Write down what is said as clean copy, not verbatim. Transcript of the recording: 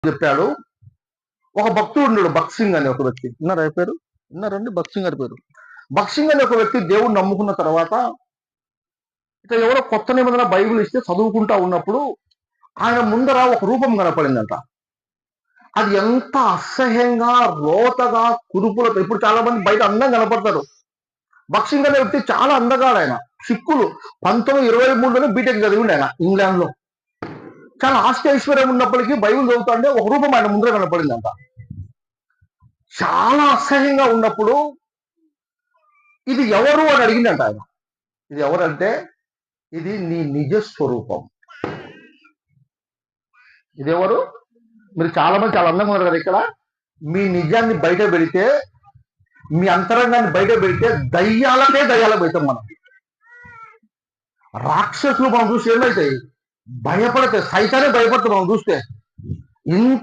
చెప్పాడు. ఒక భక్తుడు ఉన్నాడు, బక్సింగ్ అనే ఒక వ్యక్తి. విన్నారా ఆ పేరు? విన్నారండి? బక్సింగ్ అని పేరు. బక్సింగ్ అనే ఒక వ్యక్తి దేవుడు నమ్ముకున్న తర్వాత ఇక ఎవరో కొత్త నిబంధన బైబిల్ ఇస్తే చదువుకుంటా ఉన్నప్పుడు ఆయన ముందర ఒక రూపం కనపడిందంట. అది ఎంత అసహ్యంగా, రోతగా, కురుపులతో. ఇప్పుడు చాలా మంది బయట అందంగా కనపడతారు. బక్సింగ్ అనే వ్యక్తి చాలా అందగాడు ఆయన. సిక్కులు 1923లోనే బీటెక్ చదివిండు ఆయన ఇంగ్లాండ్ లో. చాలా ఆస్తి ఐశ్వర్యం ఉన్నప్పటికీ బైబిల్ చదువుతుంటే ఒక రూపం ఆయన ముందర కనపడిందంట. చాలా అసహ్యంగా ఉన్నప్పుడు ఇది ఎవరు అని అడిగిందంట ఆయన. ఇది ఎవరంటే ఇది నీ నిజ స్వరూపం. ఇది ఎవరు? మీరు చాలా మంది చాలా అందంగా ఉన్నారు కదా ఇక్కడ. మీ నిజాన్ని బయట పెడితే, మీ అంతరంగాన్ని బయట పెడితే దయ్యాలకు అవుతాం మనం. రాక్షసులు మనం చూసి ఏమైతాయి? భయపడతాయి. సైతానే భయపడతాం మనం చూస్తే. ఇంత